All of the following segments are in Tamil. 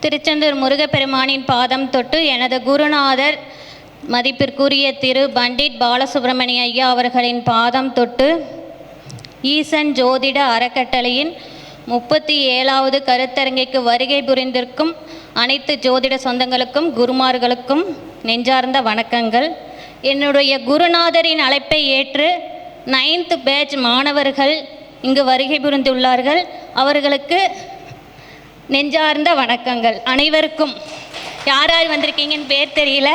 திருச்செந்தூர் முருகப்பெருமானின் பாதம் தொட்டு எனது குருநாதர் மதிப்பிற்குரிய திரு பண்டிட் பாலசுப்ரமணிய ஐயா அவர்களின் பாதம் தொட்டு ஈசன் ஜோதிட அறக்கட்டளையின் 37வது கருத்தரங்கிற்கு வருகை புரிந்திருக்கும் அனைத்து ஜோதிட சொந்தங்களுக்கும் குருமார்களுக்கும் நெஞ்சார்ந்த வணக்கங்கள். என்னுடைய குருநாதரின் அழைப்பை ஏற்று 9th பேட்ச் மாணவர்கள் இங்கு வருகை புரிந்துள்ளார்கள். அவர்களுக்கு நெஞ்சார்ந்த வணக்கங்கள். அனைவருக்கும் யார் யார் வந்திருக்கீங்கன்னு பேர் தெரியல,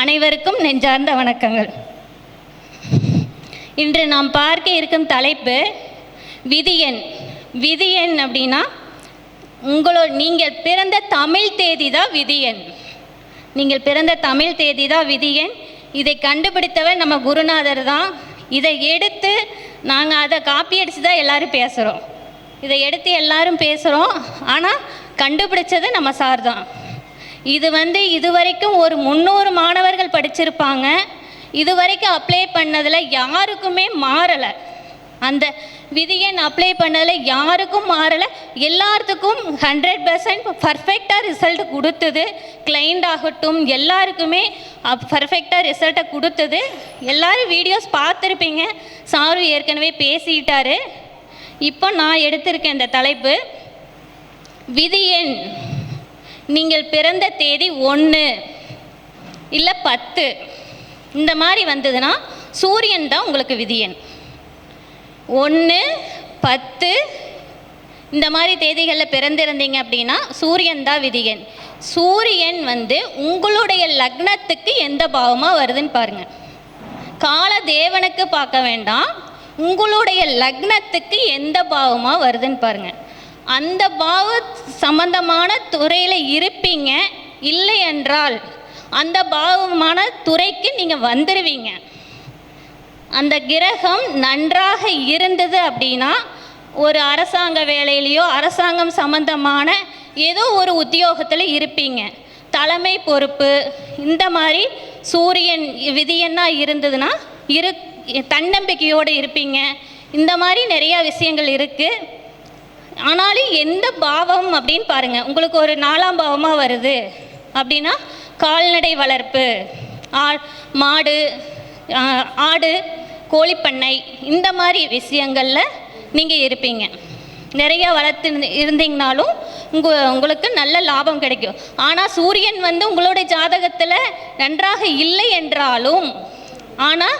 அனைவருக்கும் நெஞ்சார்ந்த வணக்கங்கள். இன்று நாம் பார்க்க இருக்கும் தலைப்பு விதியன். விதியன் அப்படின்னா நீங்கள் பிறந்த தமிழ் தேதி தான் விதியன். நீங்கள் பிறந்த தமிழ் தேதி தான் விதியன். இதை கண்டுபிடித்தவர் நம்ம குருநாதர் தான். இதை எடுத்து நாங்கள் அதை காப்பி அடித்து தான் எல்லோரும் பேசுகிறோம். இதை எடுத்து எல்லாரும் பேசுகிறோம், ஆனால் கண்டுபிடிச்சது நம்ம சார் தான். இது இதுவரைக்கும் ஒரு 300 மாணவர்கள் படிச்சிருப்பாங்க. இதுவரைக்கும் அப்ளை பண்ணதில் யாருக்குமே மாறலை. அந்த விதியன் அப்ளை பண்ணதில் யாருக்கும் மாறலை. எல்லாத்துக்கும் 100% பர்ஃபெக்டாக ரிசல்ட் கொடுத்தது. கிளைண்ட் ஆகட்டும் எல்லாருக்குமே பர்ஃபெக்டாக ரிசல்ட்டை கொடுத்தது. எல்லோரும் வீடியோஸ் பார்த்துருப்பீங்க. சாரு ஏற்கனவே பேசிக்கிட்டாரு. இப்போ நான் எடுத்திருக்கேன் இந்த தலைப்பு விதியன். நீங்கள் பிறந்த தேதி 1 இல்லை 10 இந்த மாதிரி வந்ததுன்னா சூரியன் தான் உங்களுக்கு விதியன். 1, 10 இந்த மாதிரி தேதிகளில் பிறந்திருந்தீங்க அப்படின்னா சூரியன் தான் விதியன். சூரியன் உங்களுடைய லக்னத்துக்கு எந்த பாவமாக வருதுன்னு பாருங்கள். கால தேவனுக்கு பார்க்க வேண்டாம், உங்களுடைய லக்னத்துக்கு எந்த பாவமாக வருதுன்னு பாருங்கள். அந்த பாவ சம்பந்தமான துறையில் இருப்பீங்க. இல்லை என்றால் அந்த பாவமான துறைக்கு நீங்கள் வந்துடுவீங்க. அந்த கிரகம் நன்றாக இருந்தது அப்படின்னா ஒரு அரசாங்க வேலையிலையோ அரசாங்கம் சம்பந்தமான ஏதோ ஒரு உத்தியோகத்தில் இருப்பீங்க. தலைமை பொறுப்பு இந்த மாதிரி சூரியன் விதியன்னாக இருந்ததுன்னா தன்னம்பிக்கையோடு இருப்பீங்க. இந்த மாதிரி நிறையா விஷயங்கள் இருக்குது. ஆனாலும் எந்த பாவம் அப்படின்னு பாருங்கள். உங்களுக்கு ஒரு 4ஆம் பாவமாக வருது அப்படின்னா கால்நடை வளர்ப்பு, மாடு, ஆடு, கோழிப்பண்ணை இந்த மாதிரி விஷயங்களில் நீங்கள் இருப்பீங்க. நிறையா வளர்த்து இருந்தீங்கனாலும் உங்களுக்கு நல்ல லாபம் கிடைக்கும். ஆனால் சூரியன் உங்களுடைய ஜாதகத்தில் நன்றாக இல்லை என்றாலும், ஆனால்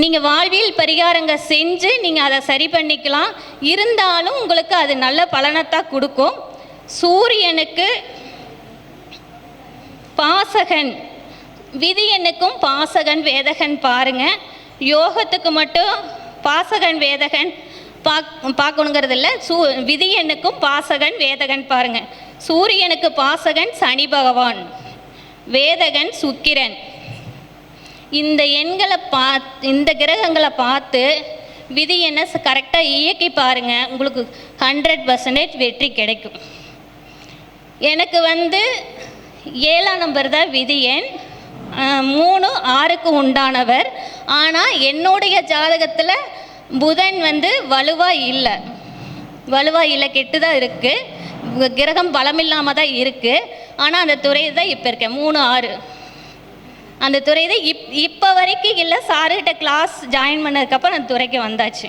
நீங்கள் வாழ்வியல் பரிகாரங்கள் செஞ்சு நீங்கள் அதை சரி பண்ணிக்கலாம். இருந்தாலும் உங்களுக்கு அது நல்ல பலனைத்தான் கொடுக்கும். சூரியனுக்கு பாசகன், விதியனுக்கும் பாசகன் வேதகன் பாருங்கள். யோகத்துக்கு மட்டும் பாசகன் வேதகன் பார்க்கணுங்கிறது இல்லை. விதியனுக்கும் பாசகன் வேதகன் பாருங்கள். சூரியனுக்கு பாசகன் சனி பகவான், வேதகன் சுக்கிரன். இந்த எண்களை இந்த கிரகங்களை பார்த்து விதியனை கரெக்டாக இயக்கி பாருங்கள். உங்களுக்கு 100% வெற்றி கிடைக்கும். எனக்கு 7ஆம் நம்பர் தான் விதியன். 3, 6க்கு உண்டானவர். ஆனால் என்னுடைய ஜாதகத்தில் புதன் வலுவாக இல்லை, கெட்டு தான் இருக்குது. கிரகம் பலமில்லாமல் தான் இருக்குது. ஆனால் அந்த துறை தான் இப்போ இருக்கேன். 3, 6 அந்த துறை தான் இப்போ வரைக்கும் இல்லை. சார்கிட்ட கிளாஸ் ஜாயின் பண்ணதுக்கப்புறம் அந்த துறைக்கு வந்தாச்சு.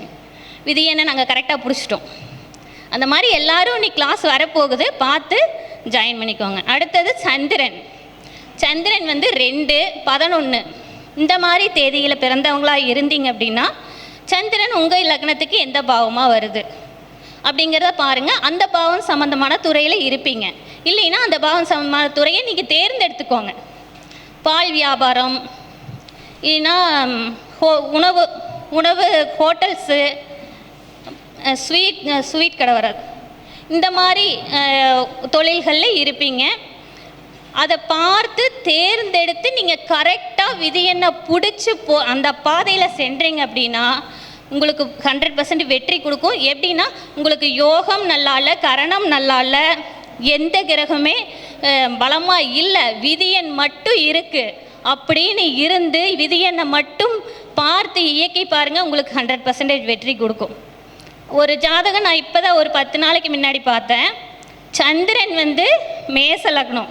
விதியனை நாங்கள் கரெக்டாக பிடிச்சிட்டோம். அந்த மாதிரி எல்லோரும் இன்னைக்கு கிளாஸ் வரப்போகுது, பார்த்து ஜாயின் பண்ணிக்கோங்க. அடுத்தது சந்திரன். சந்திரன் 2, 11 இந்த மாதிரி தேதியில் பிறந்தவங்களாக இருந்தீங்க அப்படின்னா சந்திரன் உங்கள் லக்னத்துக்கு எந்த பாவமாக வருது அப்படிங்கிறத பாருங்கள். அந்த பாவம் சம்மந்தமான துறையில் இருப்பீங்க. இல்லைன்னா அந்த பாவம் சம்மந்தமான துறையை நீங்கள் தேர்ந்தெடுத்துக்கோங்க. பால் வியாபாரம், இல்லைன்னா உணவு ஹோட்டல்ஸு, ஸ்வீட் கடை வராது, இந்த மாதிரி தொழில்களில் இருப்பீங்க. அதை பார்த்து தேர்ந்தெடுத்து நீங்கள் கரெக்டாக விதியனை பிடிச்சி அந்த பாதையில் சென்றீங்க அப்படின்னா உங்களுக்கு 100% வெற்றி கொடுக்கும். எப்படின்னா உங்களுக்கு யோகம் நல்லா இல்லை, கரணம் நல்லா இல்லை, எந்த கிரகமே பலமாக இல்லை, விதியன் மட்டும் இருக்குது அப்படின்னு இருந்து விதியனை மட்டும் பார்த்து இயக்கி பாருங்கள். உங்களுக்கு 100% வெற்றி கொடுக்கும். ஒரு ஜாதகம் நான் இப்போ தான் ஒரு 10 நாளைக்கு முன்னாடி பார்த்தேன். சந்திரன் மேச லக்னம்,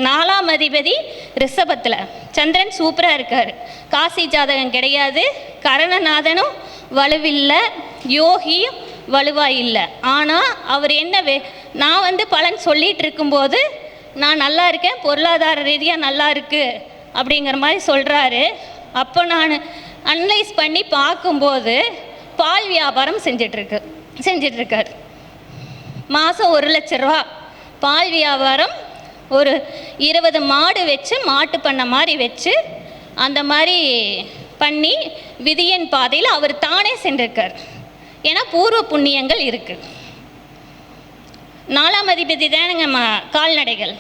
4ஆம் அதிபதி ரிஷபத்தில், சந்திரன் சூப்பராக இருக்கார். காசி ஜாதகம் கிடையாது, கரணநாதனும் வலுவில்லை, யோகியும் வலுவாக இல்லை. ஆனால் அவர் என்ன நான் பலன் சொல்லிகிட்டு இருக்கும்போது நான் நல்லா இருக்கேன், பொருளாதார ரீதியாக நல்லா இருக்குது அப்படிங்கிற மாதிரி சொல்கிறாரு. அப்போ நான் அனலைஸ் பண்ணி பார்க்கும்போது பால் வியாபாரம் செஞ்சிட்ருக்கார். மாதம் 1 லட்ச ரூபா பால் வியாபாரம், ஒரு 20 மாடு வச்சு மாட்டு பண்ண மாதிரி வச்சு அந்த மாதிரி பண்ணி விதியின் பாதையில் அவர் தானே சென்றிருக்கார். ஏன்னா பூர்வ புண்ணியங்கள் இருக்குது. 4ஆம் அதிபதி தானுங்க கால்நடைகள்.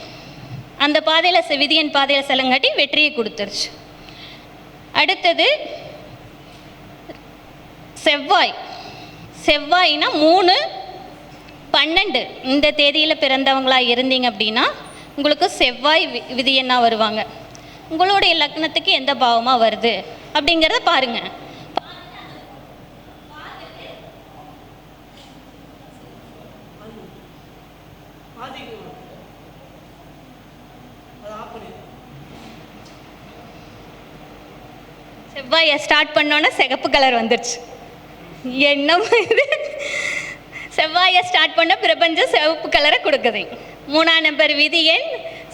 அந்த பாதையில் விதியின் பாதையில் செல்லங்காட்டி வெற்றியை கொடுத்துருச்சு. அடுத்தது செவ்வாய்னா 3/12 இந்த தேதியில் பிறந்தவங்களாக இருந்தீங்க அப்படின்னா உங்களுக்கு செவ்வாய் விதியன்னா வருவாங்க. உங்களுடைய லக்னத்துக்கு எந்த பாவமாக வருது அப்படிங்கிறத பாருங்கள். செவ்வாயை ஸ்டார்ட் பண்ணோன்னா சிகப்பு கலர் வந்துடுச்சு. என்ன இது? செவ்வாயை ஸ்டார்ட் பண்ண பிரபஞ்சம் சிவப்பு கலரை கொடுக்குது. 3ஆம் நம்பர் விதி எண்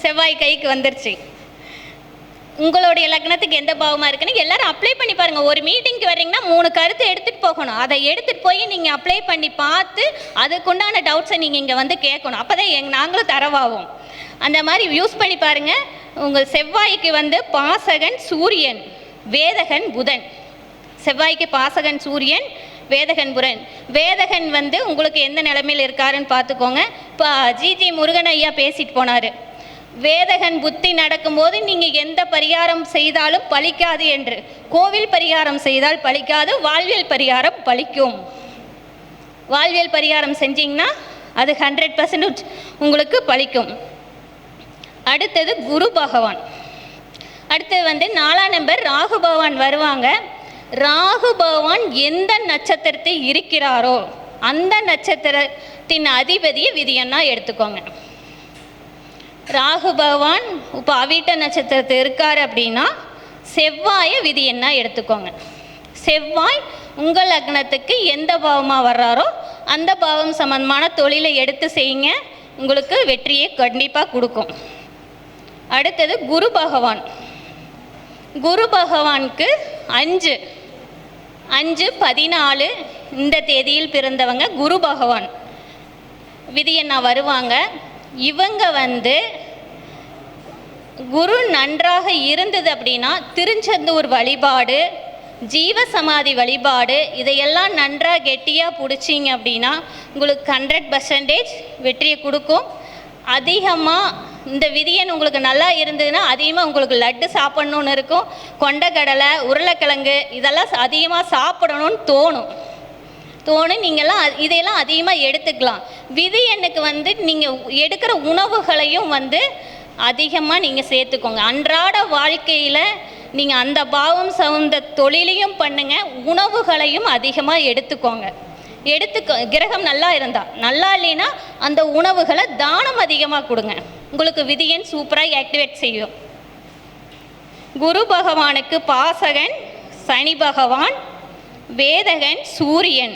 செவ்வாய் கைக்கு வந்துருச்சு. உங்களுடைய லக்னத்துக்கு எந்த பாவமாக இருக்குன்னு எல்லாரும் அப்ளை பண்ணி பாருங்கள். ஒரு மீட்டிங்க்கு வர்றீங்கன்னா 3 கருத்து எடுத்துகிட்டு போகணும். அதை எடுத்துகிட்டு போய் நீங்கள் அப்ளை பண்ணி பார்த்து அதுக்குண்டான டவுட்ஸை நீங்கள் இங்கே கேட்கணும். அப்போ தான் நாங்களும் தரவாகும். அந்த மாதிரி யூஸ் பண்ணி பாருங்கள். உங்கள் செவ்வாய்க்கு பாசகன் சூரியன், வேதகன் புதன். செவ்வாய்க்கு பாசகன் சூரியன், வேதகன் புதன். வேதகன் உங்களுக்கு எந்த நிலைமையில் இருக்காருன்னு பார்த்துக்கோங்க. இப்போ ஜிஜி முருகன் ஐயா பேசிட்டு போனார். வேதகன் புத்தி நடக்கும்போது நீங்கள் எந்த பரிகாரம் செய்தாலும் பலிக்காது என்று. கோவில் பரிகாரம் செய்தால் பலிக்காது, வாழ்வியல் பரிகாரம் பலிக்கும். வாழ்வியல் பரிகாரம் செஞ்சிங்கன்னா அது 100% உங்களுக்கு பலிக்கும். அடுத்தது குரு பகவான். அடுத்தது 4ஆம் நம்பர் ராகு பகவான் வருவாங்க. ராகு பகவான் எந்த நட்சத்திரத்தில் இருக்கிறாரோ அந்த நட்சத்திரத்தின் அதிபதியை விதியன்னா எடுத்துக்கோங்க. ராகு பகவான் இப்போ அவிட்ட நட்சத்திரத்தில் இருக்கார் அப்படின்னா செவ்வாயை விதியன்னா எடுத்துக்கோங்க. செவ்வாய் உங்கள் லக்னத்துக்கு எந்த பாவமாக வர்றாரோ அந்த பாவம் சம்பந்தமான தொழிலை எடுத்து செய்யுங்க, உங்களுக்கு வெற்றியை கண்டிப்பாக கொடுக்கும். அடுத்தது குரு பகவான். குரு பகவானுக்கு 5/14 இந்த தேதியில் பிறந்தவங்க குரு பகவான் விதியன்னா வருவாங்க. இவங்க குரு நன்றாக இருந்தது அப்படின்னா திருச்செந்தூர் வழிபாடு, ஜீவசமாதி வழிபாடு இதையெல்லாம் நன்றாக கெட்டியாக பிடிச்சிங்க அப்படின்னா உங்களுக்கு 100% வெற்றியை கொடுக்கும். அதிகமாக இந்த விதியன் உங்களுக்கு நல்லா இருந்ததுன்னா அதிகமாக உங்களுக்கு லட்டு சாப்பிட்ணுன்னு இருக்கும். கொண்டக்கடலை, உருளைக்கிழங்கு இதெல்லாம் அதிகமாக சாப்பிடணும்னு தோணும். நீங்கள்லாம் இதையெல்லாம் அதிகமாக எடுத்துக்கலாம். விதி எண்ணுக்கு நீங்கள் எடுக்கிற உணவுகளையும் அதிகமாக நீங்கள் சேர்த்துக்கோங்க. அன்றாட வாழ்க்கையில் நீங்கள் அந்த பாவம் சார்ந்த தொழிலையும் பண்ணுங்கள், உணவுகளையும் அதிகமாக எடுத்துக்கோங்க. கிரகம் நல்லா இருந்தால், நல்லா இல்லைன்னா அந்த உணவுகளை தானம் அதிகமாக கொடுங்க. உங்களுக்கு விதியன் சூப்பராக ஆக்டிவேட் செய்யும். குரு பகவானுக்கு பாசகன் சனி பகவான், வேதகன் சூரியன்.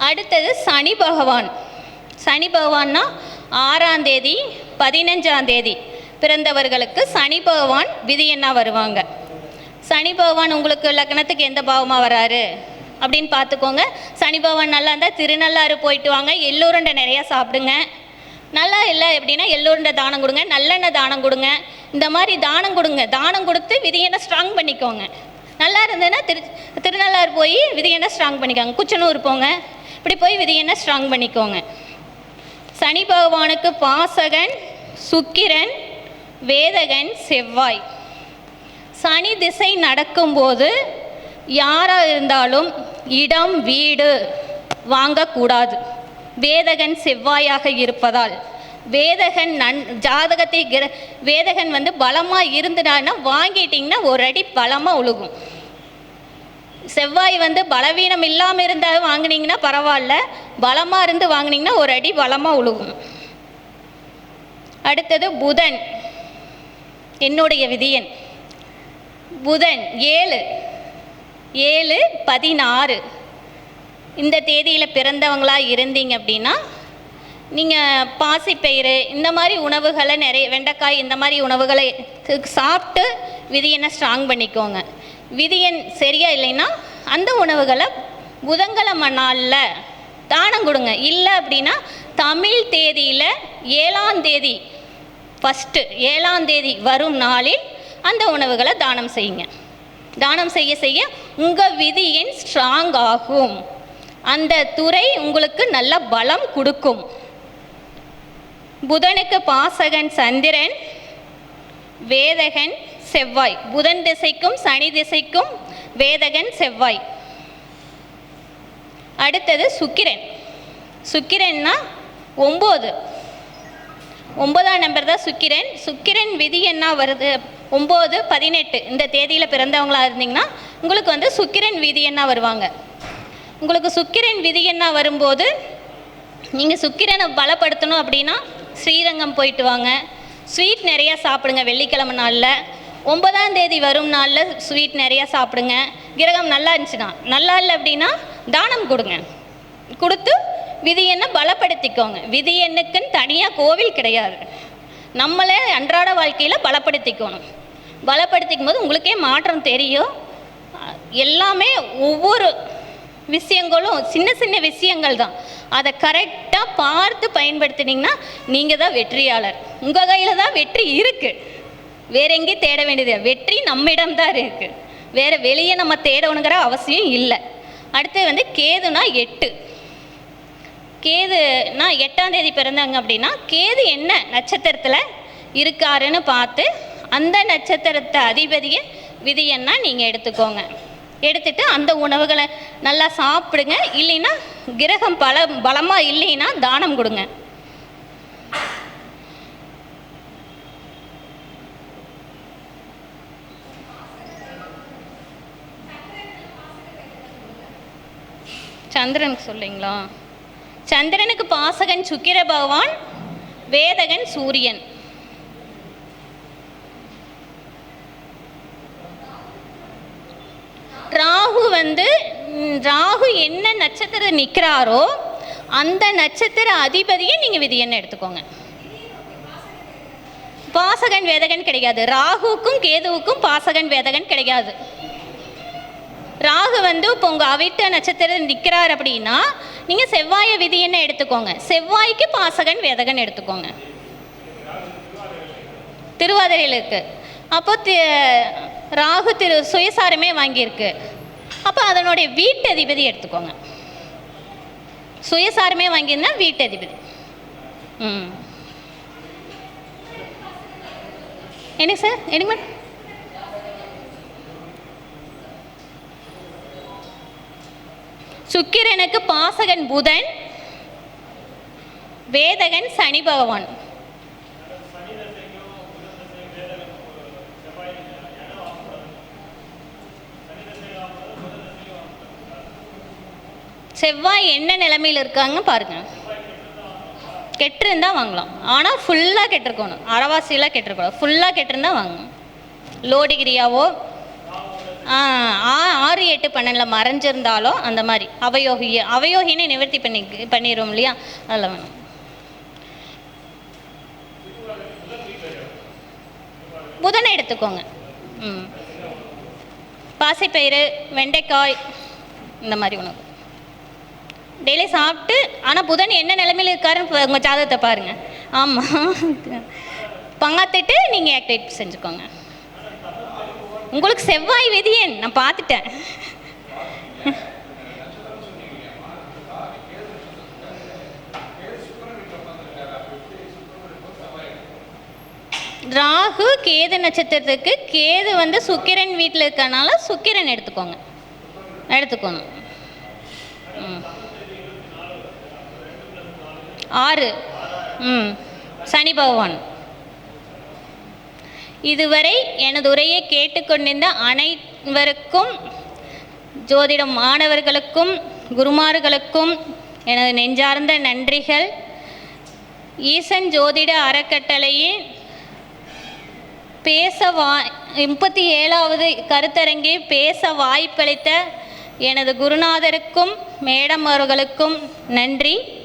அடுத்தது சனி பகவான். சனி பகவான்னா 6ஆம் தேதி 15ஆம் தேதி பிறந்தவர்களுக்கு சனி பகவான் விதியன்னா வருவாங்க. சனி பகவான் உங்களுக்கு லக்னத்துக்கு எந்த பாவமாக வராரு அப்படின்னு பார்த்துக்கோங்க. சனி பகவான் நல்லா இருந்தால் திருநள்ளாறு போயிட்டு வாங்க, எள்ளுருண்டை நிறையா சாப்பிடுங்க. நல்லா இல்லை எப்படின்னா எள்ளுருண்டை தானம் கொடுங்க, நல்லெண்ணெய் தானம் கொடுங்க. இந்த மாதிரி தானம் கொடுங்க. தானம் கொடுத்து விதியனை ஸ்ட்ராங் பண்ணிக்கோங்க. நல்லா இருந்ததுன்னா திருநள்ளாறு போய் விதியனை ஸ்ட்ராங் பண்ணிக்கோங்க. குச்சனூர் போங்க, இப்படி போய் விதியனை ஸ்ட்ராங் பண்ணிக்கோங்க. சனி பகவானுக்கு பாசகன் சுக்கிரன், வேதகன் செவ்வாய். சனி திசை நடக்கும்போது யாராக இருந்தாலும் இடம் வீடு வாங்கக்கூடாது. வேதகன் செவ்வாயாக இருப்பதால் வேதகன் ஜாதகத்தை வேதகன் பலமாக இருந்துட்டான்னா வாங்கிட்டிங்கன்னா ஒரு அடி பலமாக உழுகும். செவ்வாய் பலவீனம் இல்லாமல் இருந்தால் வாங்கினீங்கன்னா பரவாயில்ல, பலமாக இருந்து வாங்கினீங்கன்னா ஒரு அடி பலமாக உழுகும். அடுத்தது புதன், என்னுடைய விதியன் புதன் 7/16 இந்த தேதியில் பிறந்தவங்களாக இருந்தீங்க அப்படின்னா நீங்கள் பாசிப்பயிறு இந்த மாதிரி உணவுகளை நிறைய, வெண்டைக்காய் இந்த மாதிரி உணவுகளை சாப்பிட்டு விதியனை ஸ்ட்ராங் பண்ணிக்கோங்க. விதியன் சரியா இல்லைன்னா அந்த உணவுகளை புதன்கிழமை நாளில் தானம் கொடுங்க. இல்லை அப்படின்னா தமிழ் தேதியில் 7ஆம் தேதி, ஃபஸ்ட்டு 7ஆம் தேதி வரும் நாளில் அந்த உணவுகளை தானம் செய்யுங்க. தானம் செய்ய செய்ய உங்கள் விதியன் ஸ்ட்ராங் ஆகும். அந்த துறை உங்களுக்கு நல்ல பலம் கொடுக்கும். புதனுக்கு பாசகன் சந்திரன், வேதகன் செவ்வாய். புதன் திசைக்கும் சனி திசைக்கும் வேதகன் செவ்வாய். அடுத்தது சுக்கிரன். சுக்கிரன்னா 9ஆம் நம்பர் தான் சுக்கிரன். சுக்கிரன் விதி என்ன வருது? 9/18 இந்த தேதியில் பிறந்தவங்களாக இருந்தீங்கன்னா உங்களுக்கு வந்து சுக்கிரன் விதி என்ன வருவாங்க. உங்களுக்கு சுக்கிரன் விதி என்ன வரும்போது நீங்கள் சுக்கிரனை பலப்படுத்தணும் அப்படின்னா ஸ்ரீரங்கம் போயிட்டு வாங்க. ஸ்வீட் நிறையா சாப்பிடுங்க. வெள்ளிக்கிழமை நாளில் 9ஆம் தேதி வரும் நாளில் ஸ்வீட் நிறையா சாப்பிடுங்க. கிரகம் நல்லா இருந்துச்சுன்னா, நல்லா இல்லை அப்படின்னா தானம் கொடுங்க. கொடுத்து விதி எண்ணை பலப்படுத்திக்கோங்க. விதி எண்ணுக்குன்னு தனியாக கோவில் கிடையாது. நம்மளே அன்றாட வாழ்க்கையில் பலப்படுத்திக்கணும். பலப்படுத்திக்கும் போது உங்களுக்கே மாற்றம் தெரியும். எல்லாமே ஒவ்வொரு விஷயங்களும் சின்ன சின்ன விஷயங்கள் தான். அதை கரெக்டாக பார்த்து பயன்படுத்தினீங்கன்னா நீங்கள் தான் வெற்றியாளர். உங்கள் கையில் தான் வெற்றி இருக்குது. வேற எங்கேயும் தேட வேண்டியது. வெற்றி நம்மிடம் தான் இருக்குது. வேறு வெளியே நம்ம தேடணுங்கிற அவசியம் இல்லை. அடுத்து வந்து கேதுனா 8. கேதுனா 8ஆம் தேதி பிறந்தாங்க அப்படின்னா கேது என்ன நட்சத்திரத்தில் இருக்காருன்னு பார்த்து அந்த நட்சத்திரத்தை அதிபதியை விதியன்னா நீங்கள் எடுத்துக்கோங்க. எடுத்துட்டு அந்த உணவுகளை நல்லா சாப்பிடுங்க. இல்லைன்னா கிரகம் பலமாக இல்லைன்னா தானம் கொடுங்க. சந்திரனுக்கு சொல்லிங்களா? சந்திரனுக்கு பாசகன் சுக்கிர பகவான், வேதகன் சூரியன். ராகு வந்து ராகு என்ன நட்சத்திரம் நிற்கிறாரோ அந்த நட்சத்திர அதிபதியை நீங்கள் விதியன்னு எடுத்துக்கோங்க. பாசகன் வேதகன் கிடையாது. ராகுக்கும் கேதுவுக்கும் பாசகன் வேதகன் கிடையாது. ராகு வந்து இப்போ உங்கள் அவிட்ட நட்சத்திரம் நிற்கிறார் அப்படின்னா நீங்கள் செவ்வாயை விதியன்னு எடுத்துக்கோங்க. செவ்வாய்க்கு பாசகன் வேதகன் எடுத்துக்கோங்க. திருவாதிரையில் இருக்கு. அப்போ ராகு சுயசாரமே வாங்கியிருக்கு. அப்போ அதனுடைய வீட்டதிபதி எடுத்துக்கோங்க. சுயசாரமே வாங்கியிருந்தா வீட்டதிபதி. என்ன சார்? என்னங்க சுக்கிரனுக்கு பாசகன் புதன், வேதகன் சனி பகவான். செவ்வாய் என்ன நிலைமையில் இருக்காங்க பாருங்க. கெட்டிருந்தா வாங்கலாம். ஆனால் ஃபுல்லாக கெட்டிருக்கணும். அரைவாசியெல்லாம் கெட்டிருக்கணும். ஃபுல்லாக கெட்டிருந்தா வாங்கணும். லோ டிகிரியாவோ 6, 8, 12 மறைஞ்சிருந்தாலோ அந்த மாதிரி அவயோகினை நிவர்த்தி பண்ணிடுவோம் இல்லையா, அதில் வேணும். புதனை எடுத்துக்கோங்க. பாசிப்பயிறு, வெண்டைக்காய் இந்த மாதிரி உணவு டெய்லி சாப்பிட்டு. ஆனால் புதன் என்ன நிலைமையில் இருக்காருன்னு உங்கள் ஜாதகத்தை பாருங்கள். ஆமாம், பார்த்துட்டு நீங்கள் ஆக்டிவேட் செஞ்சுக்கோங்க. உங்களுக்கு செவ்வாய் விதியன் நான் பார்த்துட்டேன். ராகு கேது நட்சத்திரத்துக்கு கேது வந்து சுக்கிரன் வீட்டில் இருக்கனால சுக்கிரன் எடுத்துக்கோங்க. 6 சனி பகவான். இதுவரை எனது உரையை கேட்டுக்கொண்டிருந்த அனைவருக்கும், ஜோதிடம் மாணவர்களுக்கும் குருமார்களுக்கும் எனது நெஞ்சார்ந்த நன்றிகள். ஈசன் ஜோதிட அறக்கட்டளையின் 37வது கருத்தரங்கில் பேச வாய்ப்பளித்த எனது குருநாதருக்கும் மேடம் அவர்களுக்கும் நன்றி.